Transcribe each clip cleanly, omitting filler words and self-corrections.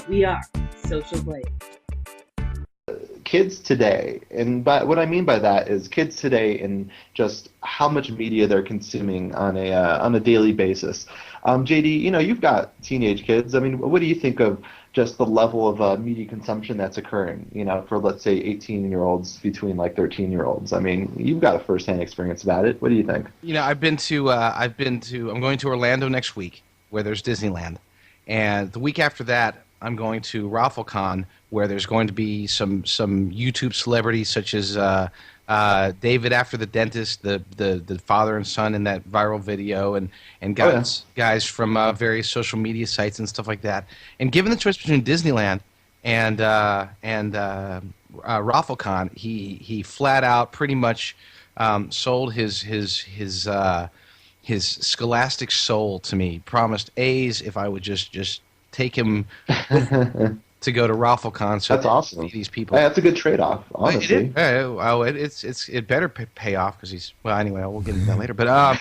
We are Social Blade. Kids today, and what I mean by that is kids today and just how much media they're consuming on a daily basis. JD, you've got teenage kids. I mean, what do you think of just the level of media consumption that's occurring? For let's say 18-year-olds between like 13-year-olds. I mean, you've got a firsthand experience about it. What do you think? I'm going to Orlando next week, where there's Disneyland, and the week after that, I'm going to RaffleCon, where there's going to be some YouTube celebrities such as David after the dentist, the father and son in that viral video, and Oh yeah. guys from various social media sites and stuff like that. And given the choice between Disneyland and RaffleCon, he flat out pretty much sold his scholastic soul to me. Promised A's if I would just take him to go to RaffleCon so That's that he could awesome. see these Hey, people. that's a good trade-off, Well, it is. honestly. It better pay off because he's well. Anyway, we'll get into that later. But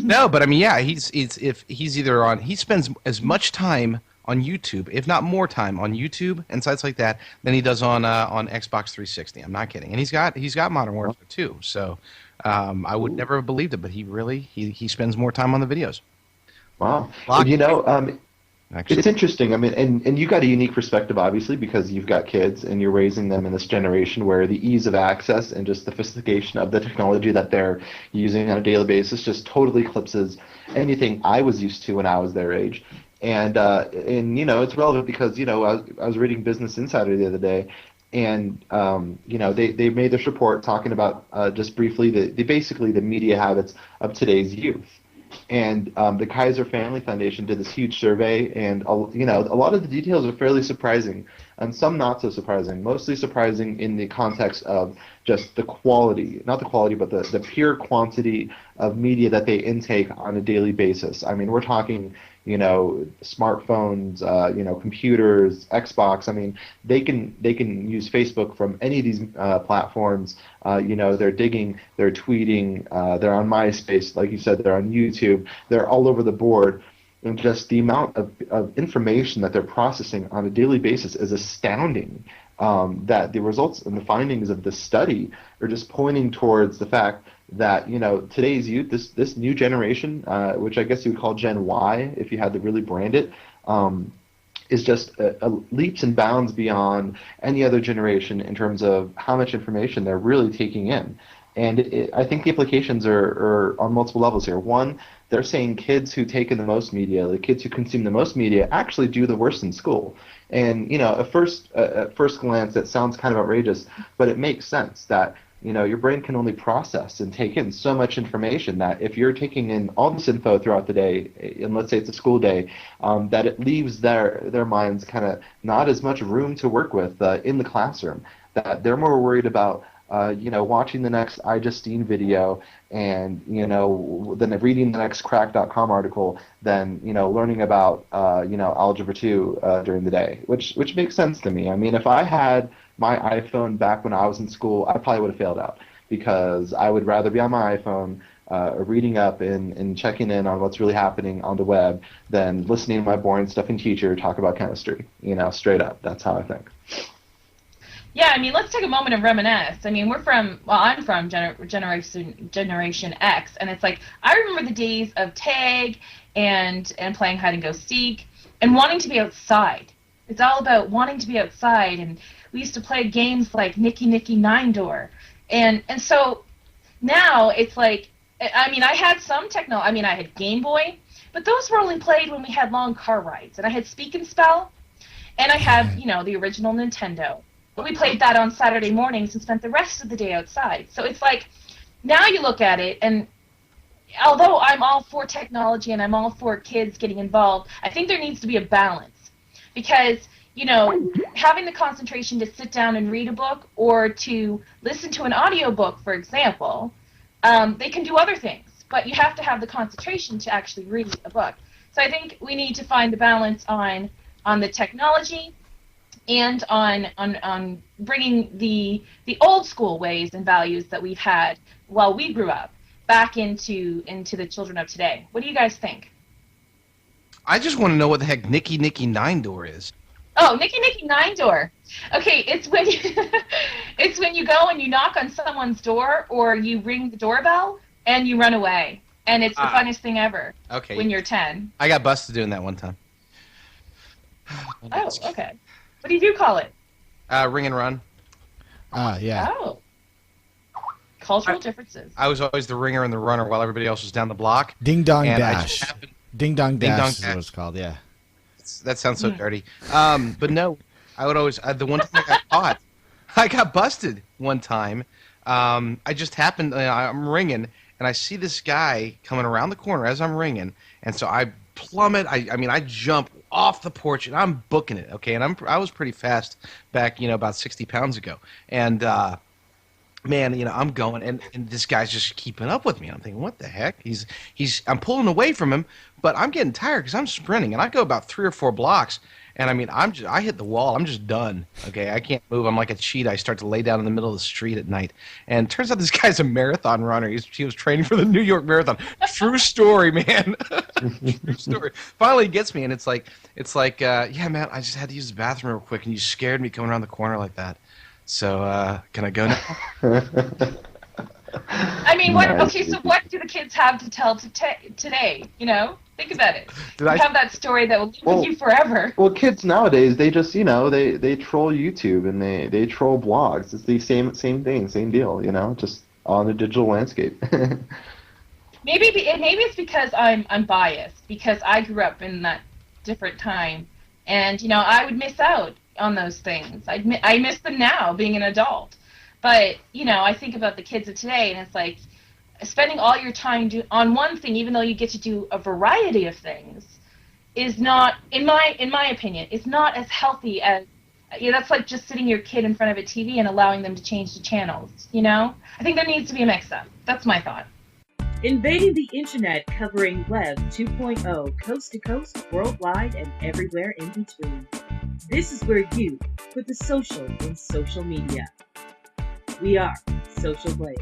no, but I mean, yeah, he's if he's either on he spends as much time on YouTube, if not more time on YouTube and sites like that than he does on Xbox 360. I'm not kidding, and he's got Modern Warfare too. So I would Ooh, never have believed it, but he spends more time on the videos. wow. Lock It's actually. interesting. I mean, and you got a unique perspective, obviously, because you've got kids and you're raising them in this generation where the ease of access and just the sophistication of the technology that they're using on a daily basis just totally eclipses anything I was used to when I was their age. And it's relevant because I was reading Business Insider the other day, and they made this report talking about just briefly basically the media habits of today's youth. And the Kaiser Family Foundation did this huge survey, and a lot of the details are fairly surprising, and some not so surprising. Mostly surprising in the context of just the quality, not the quality, but the pure quantity of media that they intake on a daily basis. I mean, we're talking, smartphones, computers, Xbox. I mean, they can use Facebook from any of these platforms. They're digging, they're tweeting, they're on MySpace, like you said, they're on YouTube, they're all over the board. And just the amount of information that they're processing on a daily basis is astounding. That the results and the findings of this study are just pointing towards the fact that today's youth, this new generation, which I guess you would call Gen Y if you had to really brand it, is just leaps and bounds beyond any other generation in terms of how much information they're really taking in. And I think the implications are on multiple levels here. One, they're saying kids who take in the most media, the kids who consume the most media, actually do the worst in school. And at first glance, that sounds kind of outrageous, but it makes sense that your brain can only process and take in so much information that if you're taking in all this info throughout the day, and let's say it's a school day, that it leaves their minds kind of not as much room to work with in the classroom. That they're more worried about watching the next iJustine video and than reading the next crack.com article than learning about algebra 2 during the day, which makes sense to me. I mean, if I had my iPhone back when I was in school, I probably would have failed out because I would rather be on my iPhone reading up and checking in on what's really happening on the web than listening to my boring stuffing teacher talk about chemistry. Straight up. That's how I think. Yeah, I mean, let's take a moment and reminisce. I mean, I'm from Generation X, and it's like I remember the days of tag and playing hide and go seek and wanting to be outside. It's all about wanting to be outside, and we used to play games like Nicky Nicky Nine Door, and so now it's like I mean, I had some techno. I mean, I had Game Boy, but those were only played when we had long car rides, and I had Speak and Spell. And I have, the original Nintendo. We played that on Saturday mornings and spent the rest of the day outside. So it's like, now you look at it, and although I'm all for technology and I'm all for kids getting involved, I think there needs to be a balance. Because, having the concentration to sit down and read a book or to listen to an audiobook, for example, they can do other things. But you have to have the concentration to actually read a book. So I think we need to find the balance on the technology and on bringing the old school ways and values that we've had while we grew up back into the children of today. What do you guys think? I just want to know what the heck Nicky Nicky Nine Door is. Oh, Nicky Nicky Nine Door. Okay, it's when it's when you go and you knock on someone's door or you ring the doorbell and you run away. And it's the funnest thing ever. Okay. When you're 10. I got busted doing that one time. Oh, okay. What do you call it? Ring and run. Yeah. Oh. Cultural differences. I was always the ringer and the runner while everybody else was down the block. Ding Dong And Dash. Ding Dong Dash is what it's called, yeah. That sounds so dirty. But no, I would always, the one time I got caught, I got busted one time. I just happened, I'm ringing, and I see this guy coming around the corner as I'm ringing, and so I plummet. I jump off the porch, and I'm booking it, okay? And I was pretty fast back, about 60 pounds ago. And, man, I'm going, and this guy's just keeping up with me. I'm thinking, what the heck? I'm pulling away from him, but I'm getting tired because I'm sprinting, and I go about 3 or 4 blocks, and I hit the wall. I'm just done. Okay, I can't move. I'm like a cheetah. I start to lay down in the middle of the street at night, and it turns out this guy's a marathon runner. He was training for the New York Marathon. True story, man. True story. Finally, he gets me, and it's like, yeah, man, I just had to use the bathroom real quick, and you scared me coming around the corner like that. So, can I go now? I mean, what do the kids have to tell today? Think about it. You have that story that will live with you forever. Well, kids nowadays, they just, they troll YouTube and they troll blogs. It's the same thing, same deal, just on the digital landscape. Maybe it's because I'm biased, because I grew up in that different time, and I would miss out on those things. I miss them now, being an adult. But I think about the kids of today, and it's like spending all your time on one thing, even though you get to do a variety of things, is not, in my opinion, it's not as healthy as. That's like just sitting your kid in front of a TV and allowing them to change the channels. I think there needs to be a mix-up. That's my thought. Invading the internet, covering Web 2.0, coast to coast, worldwide, and everywhere in between. This is where you put the social in social media. We are Social Blade.